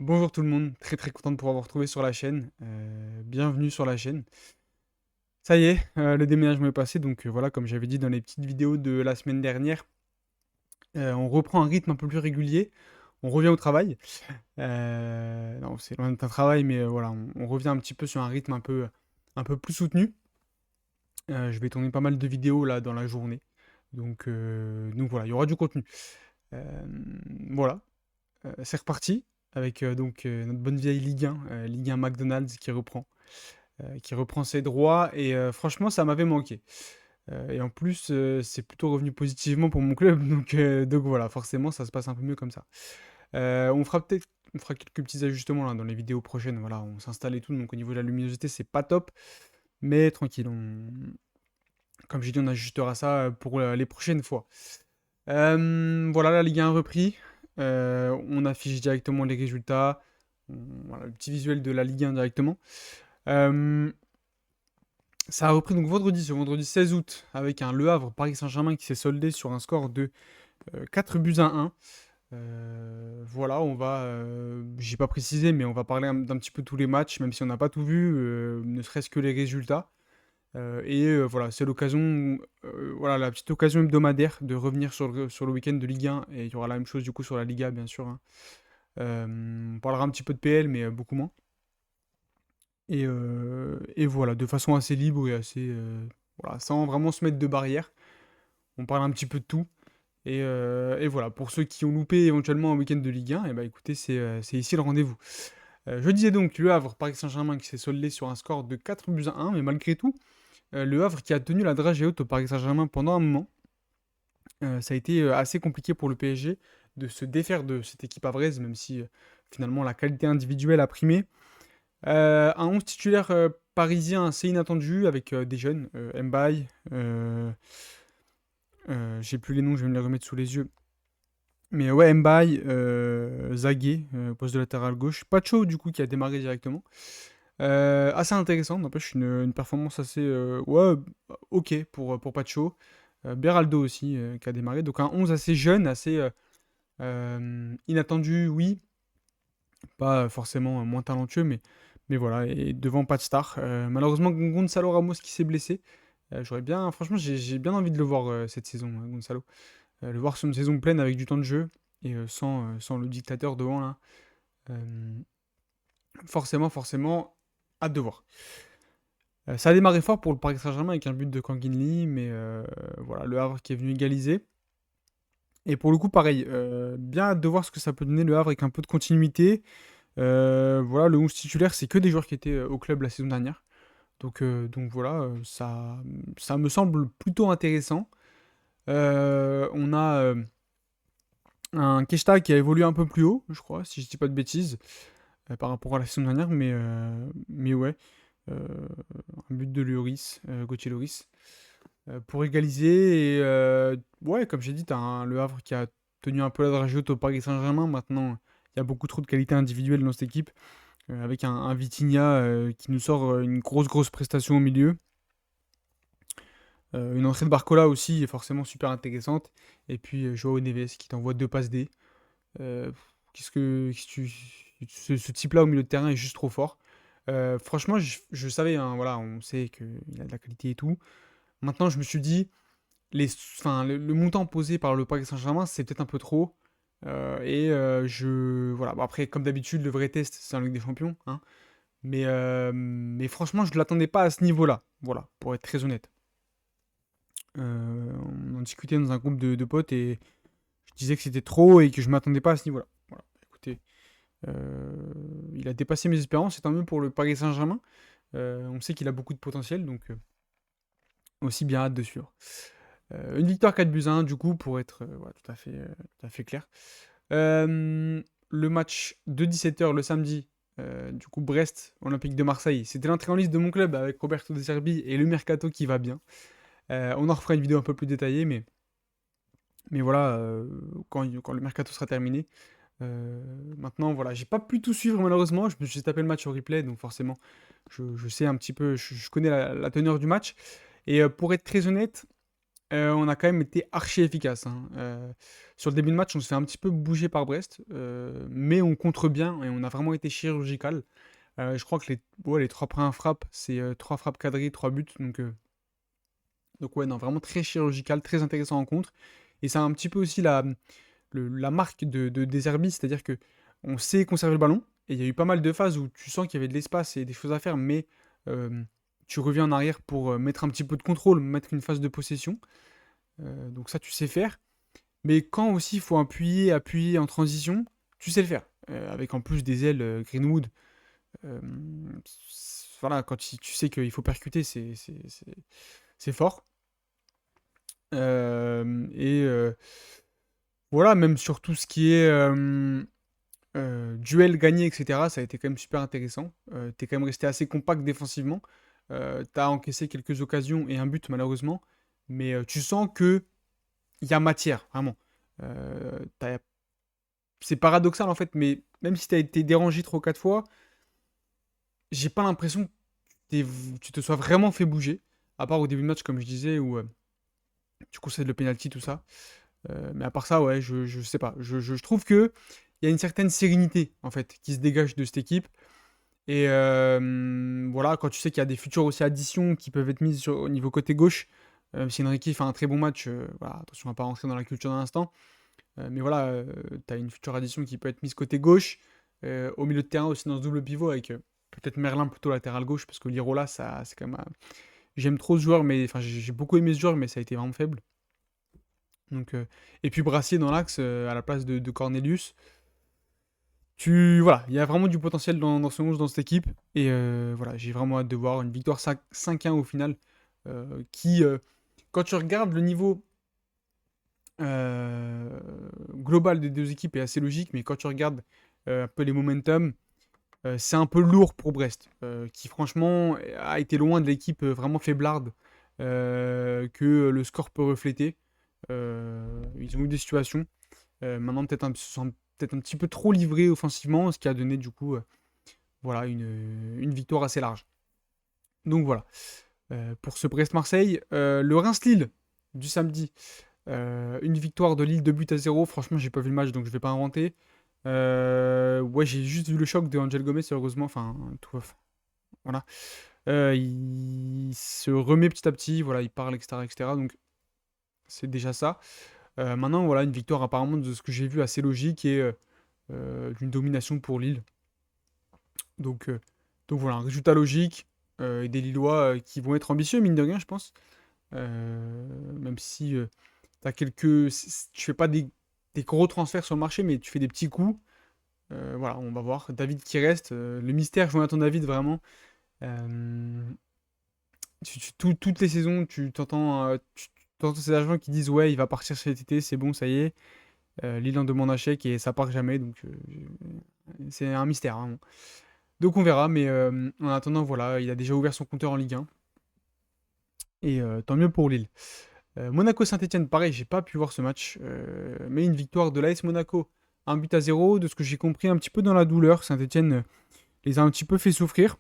Bonjour tout le monde, très très content de pouvoir vous retrouver sur la chaîne. Bienvenue sur la chaîne. Ça y est, le déménagement est passé, donc voilà, comme j'avais dit dans les petites vidéos de la semaine dernière, on reprend un rythme un peu plus régulier, on revient au travail. Non, c'est loin d'être un travail, mais voilà, on revient un petit peu sur un rythme un peu plus soutenu. Je vais tourner pas mal de vidéos là dans la journée, donc voilà, il y aura du contenu. Euh, voilà, c'est reparti avec notre bonne vieille Ligue 1, Ligue 1 McDonald's qui reprend ses droits et franchement ça m'avait manqué. Et en plus c'est plutôt revenu positivement pour mon club donc voilà, forcément ça se passe un peu mieux comme ça. On fera quelques petits ajustements là dans les vidéos prochaines, voilà, on s'installe et tout, donc au niveau de la luminosité c'est pas top, mais tranquille, comme j'ai dit on ajustera ça pour les prochaines fois. Voilà, la Ligue 1 a repris. On affiche directement les résultats. Voilà, le petit visuel de la Ligue 1 directement. Euh, Ça a repris donc vendredi, ce vendredi 16 août, avec un Le Havre Paris Saint-Germain qui s'est soldé sur un score de 4 buts à 1. Voilà, j'ai pas précisé, mais on va parler d'un petit peu tous les matchs, même si on n'a pas tout vu, ne serait-ce que les résultats. Voilà, c'est l'occasion, voilà, la petite occasion hebdomadaire de revenir sur le week-end de Ligue 1, et il y aura la même chose du coup sur la Liga, bien sûr, hein. On parlera un petit peu de PL, mais beaucoup moins. Et voilà, de façon assez libre et assez, voilà, sans vraiment se mettre de barrière. On parle un petit peu de tout. Et voilà, pour ceux qui ont loupé éventuellement un week-end de Ligue 1, et bah écoutez, c'est ici le rendez-vous. Je disais donc Le Havre, Paris Saint-Germain qui s'est soldé sur un score de 4 buts à 1, mais malgré tout, Le Havre qui a tenu la dragée haute au Paris Saint-Germain pendant un moment. Ça a été assez compliqué pour le PSG de se défaire de cette équipe havraise, même si finalement la qualité individuelle a primé. Un 11 titulaire parisien assez inattendu avec des jeunes, Mbaye, j'ai plus les noms, je vais me les remettre sous les yeux. Mais ouais, Mbaye, Zagué, poste de latéral gauche. Pacho, du coup, qui a démarré directement. Assez intéressant, n'empêche une performance assez ouais, ok pour Pacho. Beraldo aussi, qui a démarré. Donc un 11 assez jeune, assez inattendu, oui. Pas forcément moins talentueux, mais voilà. Et devant pas de star. Malheureusement, Gonzalo Ramos qui s'est blessé. Franchement, j'ai bien envie de le voir cette saison, Gonzalo. Le voir sur une saison pleine avec du temps de jeu et sans le dictateur devant là. Euh, forcément, hâte de voir. Ça a démarré fort pour le Paris Saint-Germain avec un but de Kangin Lee, mais voilà, le Havre qui est venu égaliser. Et pour le coup, pareil, bien hâte de voir ce que ça peut donner le Havre avec un peu de continuité. Voilà, le 11 titulaire, c'est que des joueurs qui étaient au club la saison dernière. Donc voilà, ça me semble plutôt intéressant. On a un Keshta qui a évolué un peu plus haut, je crois, si je dis pas de bêtises, par rapport à la saison dernière, mais ouais, euh, un but de Lloris, Gauthier Lloris, pour égaliser. Et ouais, comme j'ai dit, Le Havre qui a tenu un peu la dragée haute au Paris Saint-Germain. Maintenant, il y a beaucoup trop de qualité individuelle dans cette équipe, avec un Vitinha qui nous sort une grosse prestation au milieu. Une entrée de Barcola aussi est forcément super intéressante. Et puis Joao Neves qui t'envoie deux passes D. Euh, ce type-là au milieu de terrain est juste trop fort. Franchement, je savais, hein, voilà, on sait qu'il a de la qualité et tout. Maintenant, je me suis dit, le montant posé par le Paris Saint-Germain, c'est peut-être un peu trop. Voilà. Bon, après, comme d'habitude, le vrai test, c'est un Ligue des Champions, hein. Mais franchement, je ne l'attendais pas à ce niveau-là. Voilà, pour être très honnête. On en discutait dans un groupe de potes et je disais que c'était trop et que je m'attendais pas à ce niveau-là. Voilà, écoutez, il a dépassé mes espérances, c'est tant mieux pour le Paris Saint-Germain. On sait qu'il a beaucoup de potentiel, donc aussi bien hâte de suivre. Une victoire 4 buts à 1, du coup, pour être voilà, tout à fait clair. Le match de 17 h le samedi, du coup, Brest, Olympique de Marseille. C'était l'entrée en liste de mon club avec Roberto De Zerbi et le mercato qui va bien. On en refera une vidéo un peu plus détaillée, mais voilà, quand le mercato sera terminé. Maintenant, voilà, j'ai pas pu tout suivre malheureusement. Je me suis tapé le match au replay, donc forcément, je sais un petit peu, je connais la teneur du match. Et pour être très honnête, On a quand même été archi efficace, hein. Sur le début de match, on se fait un petit peu bouger par Brest, mais on contre bien et on a vraiment été chirurgical. Je crois que les 3 premières frappes, c'est 3 frappes cadrées, 3 buts. Donc ouais, non, vraiment très chirurgical, très intéressant en contre. Et c'est un petit peu aussi la marque de Deserbi, c'est-à-dire que on sait conserver le ballon. Et il y a eu pas mal de phases où tu sens qu'il y avait de l'espace et des choses à faire, mais euh, tu reviens en arrière pour mettre un petit peu de contrôle, mettre une phase de possession. Donc ça, tu sais faire. Mais quand aussi il faut appuyer en transition, tu sais le faire. Avec en plus des ailes Greenwood. euh, voilà, quand tu sais qu'il faut percuter, c'est fort. Et voilà, même sur tout ce qui est duel gagné, etc., ça a été quand même super intéressant. T'es quand même resté assez compact défensivement. T'as encaissé quelques occasions et un but malheureusement. Mais tu sens que il y a matière, vraiment. C'est paradoxal en fait, mais même si t'as été dérangé 3 ou 4 fois, j'ai pas l'impression que tu te sois vraiment fait bouger. À part au début de match, comme je disais, où tu concèdes le penalty, tout ça. Mais à part ça, ouais, je sais pas. Je trouve que il y a une certaine sérénité, en fait, qui se dégage de cette équipe. Et voilà, quand tu sais qu'il y a des futures aussi additions qui peuvent être mises au niveau côté gauche, si Enrique fait un très bon match, voilà, attention à pas rentrer dans la culture d'un instant. Mais voilà, tu as une future addition qui peut être mise côté gauche. Au milieu de terrain aussi dans ce double pivot avec peut-être Merlin plutôt latéral gauche parce que Lirola, ça, c'est quand même. J'aime trop ce joueur, mais enfin j'ai beaucoup aimé ce joueur, mais ça a été vraiment faible. Donc, et puis Brassier dans l'axe à la place de Cornelius. Voilà, il y a vraiment du potentiel dans ce 11, dans cette équipe. Et voilà, j'ai vraiment hâte de voir une victoire 5-1 au final. Qui, quand tu regardes le niveau global des deux équipes, est assez logique. Mais quand tu regardes un peu les momentum, c'est un peu lourd pour Brest. Qui franchement a été loin de l'équipe vraiment faiblarde que le score peut refléter. Ils ont eu des situations. Maintenant, se sont peut-être un petit peu trop livrés offensivement, ce qui a donné du coup voilà, une victoire assez large. Donc voilà, pour ce Brest-Marseille. Le Reims-Lille du samedi, une victoire de Lille, 2 buts à 0. Franchement, j'ai pas vu le match, donc je vais pas inventer. Ouais, j'ai juste vu le choc de Angel Gomez, heureusement. Enfin, tout, voilà. Il se remet petit à petit, voilà, il parle, etc., etc. Donc c'est déjà ça. Maintenant, voilà, une victoire apparemment de ce que j'ai vu assez logique et d'une domination pour Lille. Donc, euh, donc voilà, un résultat logique et des Lillois qui vont être ambitieux, mine de rien, je pense. Même si t'as tu fais pas des gros transferts sur le marché, mais tu fais des petits coups. Voilà, on va voir. David qui reste. Le mystère, Jonathan David, vraiment. Euh, toutes les saisons, tu entends ces agents qui disent ouais, il va partir cet été, c'est bon, ça y est. Lille en demande un chèque et ça part jamais, donc c'est un mystère, hein. Donc on verra, mais en attendant, voilà, il a déjà ouvert son compteur en Ligue 1. Et tant mieux pour Lille. Monaco-Saint-Etienne, pareil, j'ai pas pu voir ce match, mais une victoire de l'AS Monaco, un but à zéro, de ce que j'ai compris, un petit peu dans la douleur. Saint-Etienne les a un petit peu fait souffrir,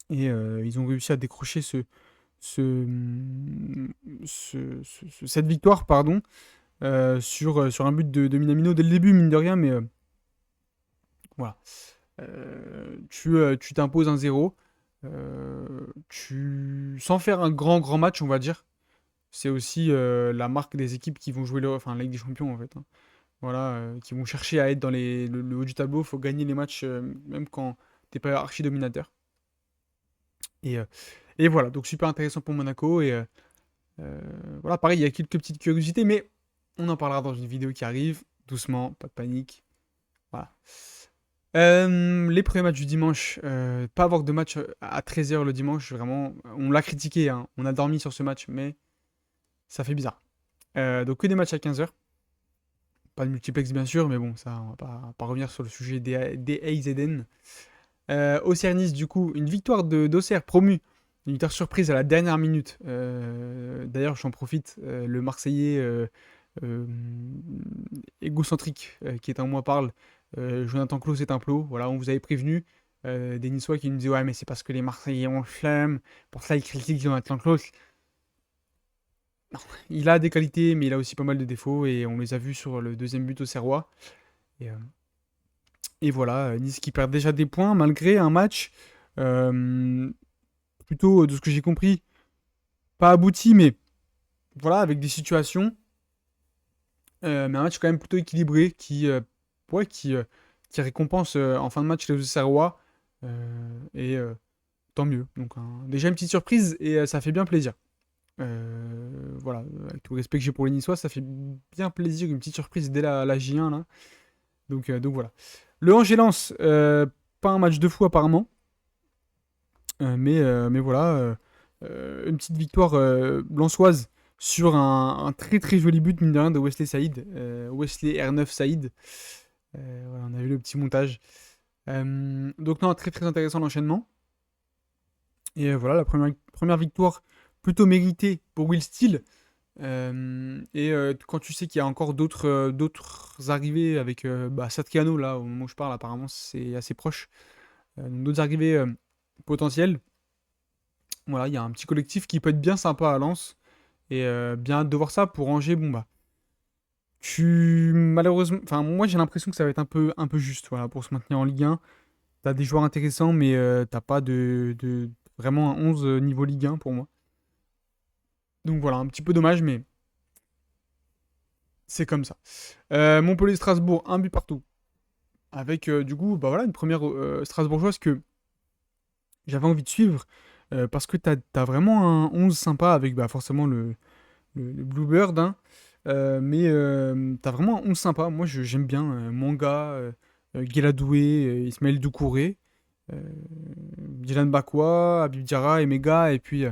et ils ont réussi à décrocher ce, cette victoire, pardon, sur un but de Minamino dès le début, mine de rien, mais voilà. Tu t'imposes un zéro. Sans faire un grand match, on va dire. C'est aussi la marque des équipes qui vont jouer enfin, la Ligue des Champions, en fait, hein. Voilà, qui vont chercher à être dans le haut du tableau. Il faut gagner les matchs, même quand t'es pas archi dominateur. Et, euh, et voilà, donc super intéressant pour Monaco. Et euh, voilà, pareil, il y a quelques petites curiosités, mais on en parlera dans une vidéo qui arrive. Doucement, pas de panique. Voilà. Les premiers matchs du dimanche, pas avoir de match à 13 h le dimanche, vraiment, on l'a critiqué, hein, on a dormi sur ce match, mais ça fait bizarre. Donc que des matchs à 15 h, pas de multiplex bien sûr, mais bon, ça, on va pas revenir sur le sujet des AZN. Auxerre Nice, du coup, une victoire d'Auxerre promu, une victoire surprise à la dernière minute. D'ailleurs, j'en profite, le Marseillais euh, égocentrique qui est en moi parle. Jonathan Klaus est un plot, voilà, on vous avait prévenu. Des Niçois qui nous disaient ouais, mais c'est parce que les Marseillais ont le flemme, pour ça ils critiquent Jonathan Klaus. il a des qualités, mais il a aussi pas mal de défauts, et on les a vus sur le deuxième but au Serrois. Et, euh, et voilà, Nice qui perd déjà des points malgré un match euh, plutôt, de ce que j'ai compris, pas abouti, mais voilà, avec des situations. Mais un match quand même plutôt équilibré ouais, qui récompense en fin de match les Auxerrois. Et tant mieux. Donc déjà une petite surprise et ça fait bien plaisir. Voilà, avec tout le respect que j'ai pour les Niçois, ça fait bien plaisir, une petite surprise dès la J1 là. Donc voilà. Le Angers-Lens, pas un match de fou apparemment, mais voilà, une petite victoire lensoise sur un très très joli but mine de rien de Wesley Saïd, Wesley R9 Saïd. Voilà, on a vu le petit montage. Donc non, très très intéressant l'enchaînement. Et voilà, la première victoire plutôt méritée pour Will Steele. Quand tu sais qu'il y a encore d'autres arrivées avec Satriano, là, au moment où je parle, apparemment c'est assez proche. Donc d'autres arrivées potentielles. Voilà, il y a un petit collectif qui peut être bien sympa à Lens. Et bien hâte de voir ça pour Angers. Bon bah, malheureusement, enfin moi j'ai l'impression que ça va être un peu juste, voilà, pour se maintenir en Ligue 1. T'as des joueurs intéressants, mais t'as pas vraiment un 11 niveau Ligue 1 pour moi. Donc voilà, un petit peu dommage, mais c'est comme ça. Montpellier-Strasbourg, un but partout. Avec du coup, bah voilà, une première strasbourgeoise que j'avais envie de suivre. Parce que t'as vraiment un 11 sympa avec bah, forcément le Bluebird. Hein. Mais t'as vraiment un 11 sympa. Moi, j'aime bien Manga, Guéladoué, Ismaël Doucouré, euh, Dylan Bakwa, Habib Diarra, Emega, et puis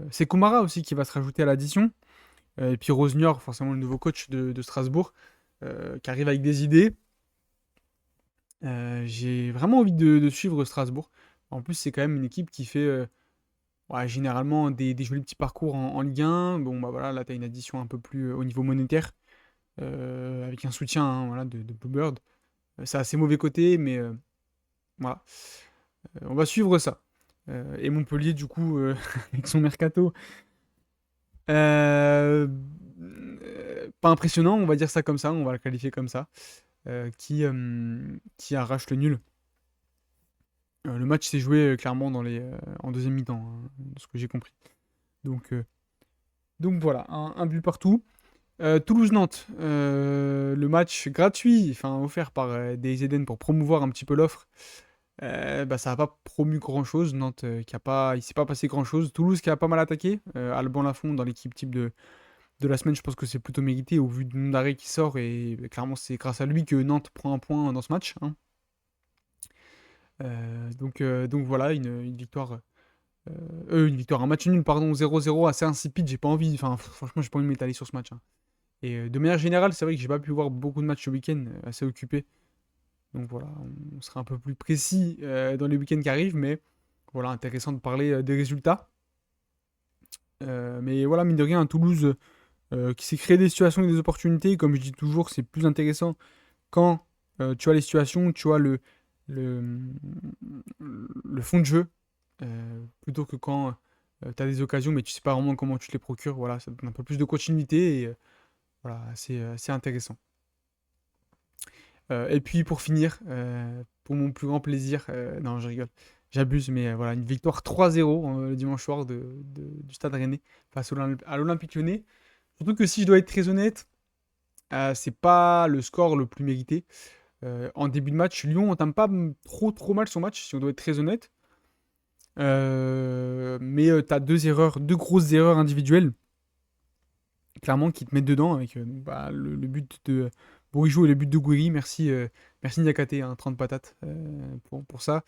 c'est Komara aussi qui va se rajouter à l'addition. Et puis Rosenior, forcément le nouveau coach de Strasbourg, qui arrive avec des idées. J'ai vraiment envie de suivre Strasbourg. En plus, c'est quand même une équipe qui fait ouais, généralement des jolis petits parcours en Ligue 1. Bon, bah voilà, là, tu as une addition un peu plus au niveau monétaire, avec un soutien hein, voilà, de Bluebird. C'est assez mauvais côté, mais voilà. On va suivre ça. Et Montpellier, du coup, avec son mercato, euh, pas impressionnant, on va dire ça comme ça, on va le qualifier comme ça, qui arrache le nul. Le match s'est joué clairement en deuxième mi-temps, hein, de ce que j'ai compris. Donc, euh, donc voilà, un but partout. Toulouse-Nantes, le match gratuit, enfin offert par des Eden pour promouvoir un petit peu l'offre. Bah, ça n'a pas promu grand-chose. Nantes, il s'est pas passé grand-chose. Toulouse qui a pas mal attaqué. Alban Lafont dans l'équipe type de la semaine, je pense que c'est plutôt mérité au vu du nombre d'arrêts qui sort. Et clairement, c'est grâce à lui que Nantes prend un point dans ce match. Hein. Donc voilà, une victoire. Une victoire, un match nul, pardon, 0-0, assez insipide. J'ai pas envie, enfin, franchement, j'ai pas envie de m'étaler sur ce match. Hein. Et de manière générale, c'est vrai que j'ai pas pu voir beaucoup de matchs ce week-end, assez occupé. Donc voilà, on sera un peu plus précis dans les week-ends qui arrivent, mais voilà, intéressant de parler des résultats. Mais voilà, mine de rien, un Toulouse qui s'est créé des situations et des opportunités. Comme je dis toujours, c'est plus intéressant quand tu as les situations, tu as le, le fond de jeu, plutôt que quand tu as des occasions, mais tu sais pas vraiment comment tu te les procures. Voilà, ça donne un peu plus de continuité et voilà, c'est intéressant. Et puis pour finir, pour mon plus grand plaisir, non je rigole, j'abuse, mais voilà, une victoire 3-0 le dimanche soir du Stade Rennais face à l'Olympique Lyonnais. Surtout que si je dois être très honnête, c'est pas le score le plus mérité. En début de match, Lyon entame pas trop mal son match, si on doit être très honnête. Mais t'as deux grosses erreurs individuelles, clairement, qui te mettent dedans avec bah, le but de Bourigeaud et le but de Gouiri. Merci Niakate, hein, 30 patates pour ça.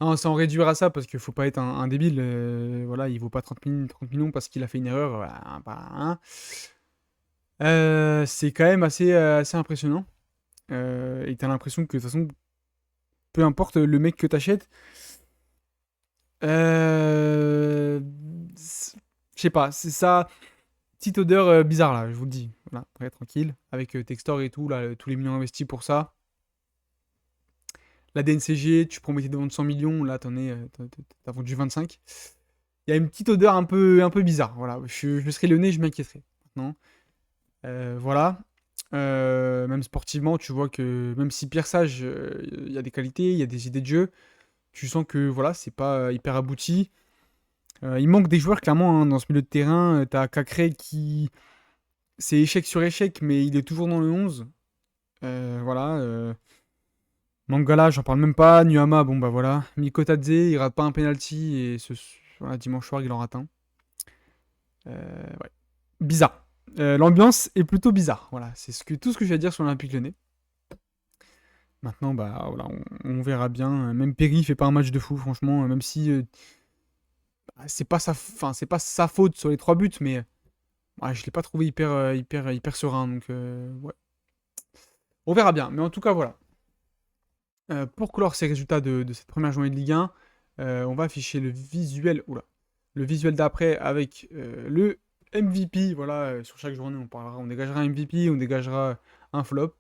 Non, sans réduire à ça, parce qu'il faut pas être un débile. Voilà, il vaut pas 30 millions parce qu'il a fait une erreur. Voilà, bah, hein. C'est quand même assez impressionnant. Et t'as l'impression que de toute façon, peu importe le mec que t'achètes, euh, je sais pas, c'est ça, petite odeur bizarre là, je vous le dis. Voilà, après tranquille, avec Textor et tout, là, tous les millions investis pour ça. La DNCG, tu promettais de vendre 100 millions, là t'as vendu 25. il y a une petite odeur un peu bizarre. Voilà, je serais le nez, je m'inquiéterais. Maintenant, voilà. Même sportivement, tu vois que même si Pierre Sage, il y a des qualités, il y a des idées de jeu, tu sens que voilà, c'est pas hyper abouti. Il manque des joueurs clairement hein, dans ce milieu de terrain. T'as Cacré qui. C'est échec sur échec, mais il est toujours dans le 11. Voilà. Mangala, j'en parle même pas. Nuama, bon bah voilà. Mikotadze, il rate pas un penalty et voilà, dimanche soir, il en rate un. Ouais. Bizarre. L'ambiance est plutôt bizarre. Voilà, c'est tout ce que je vais dire sur l'Olympique Lyonnais. Maintenant, bah voilà, on verra bien. Même Perry fait pas un match de fou, franchement. Même si c'est pas sa faute sur les 3 buts, mais ouais, je l'ai pas trouvé hyper serein. Donc ouais, on verra bien. Mais en tout cas, voilà. Pour clore ces résultats de cette première journée de Ligue 1, on va afficher le visuel, oula, le visuel d'après avec le MVP. Voilà, sur chaque journée, on dégagera un MVP, on dégagera un flop.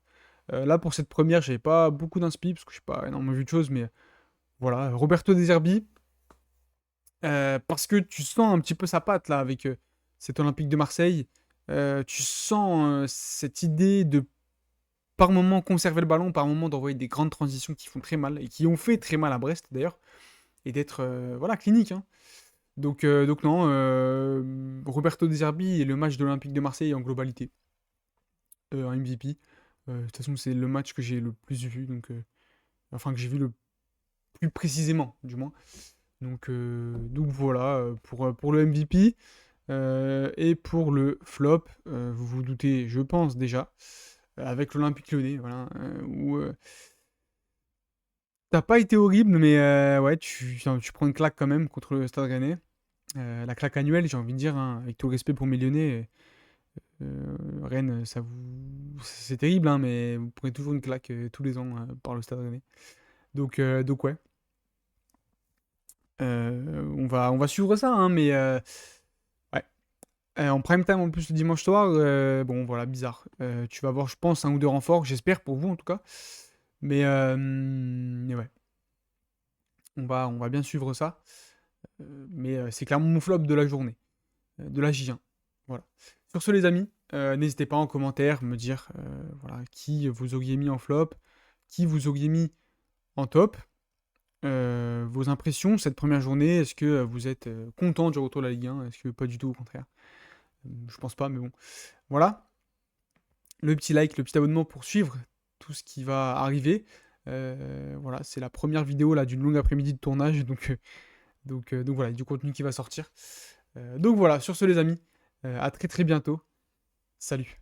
Là, pour cette première, j'avais pas beaucoup d'inspi parce que je n'ai pas énormément vu de choses, mais voilà, Roberto De Zerbi, parce que tu sens un petit peu sa patte là avec cet Olympique de Marseille. Tu sens cette idée de par moment conserver le ballon, par moment d'envoyer des grandes transitions qui font très mal et qui ont fait très mal à Brest d'ailleurs, et d'être voilà clinique. Hein. Donc non, Roberto De Zerbi et le match de l'Olympique de Marseille en globalité, un MVP. De toute façon, c'est le match que j'ai le plus vu, donc enfin que j'ai vu le plus précisément, du moins. Donc voilà pour le MVP. Et pour le flop, vous vous doutez, je pense déjà, avec l'Olympique Lyonnais, voilà, où t'as pas été horrible, mais ouais, tu prends une claque quand même contre le Stade Rennais. La claque annuelle, j'ai envie de dire, hein, avec tout le respect pour mes Lyonnais, Rennes, c'est terrible, hein, mais vous prenez toujours une claque tous les ans par le Stade Rennais. Donc ouais, on va suivre ça, hein, mais ouais. En prime time en plus le dimanche soir, bon voilà, bizarre. Tu vas voir, je pense, un ou deux renforts, j'espère pour vous en tout cas. Mais ouais, on va bien suivre ça. Mais c'est clairement mon flop de la journée, de la J1. Voilà. Sur ce, les amis, n'hésitez pas en commentaire me dire voilà, qui vous auriez mis en flop, qui vous auriez mis en top, vos impressions cette première journée. Est-ce que vous êtes content du retour de la Ligue 1? Est-ce que pas du tout, au contraire? Je pense pas, mais bon. Voilà. Le petit like, le petit abonnement pour suivre tout ce qui va arriver. Voilà, c'est la première vidéo là d'une longue après-midi de tournage, donc voilà, il y a du contenu qui va sortir. Donc voilà, sur ce les amis, à très très bientôt. Salut.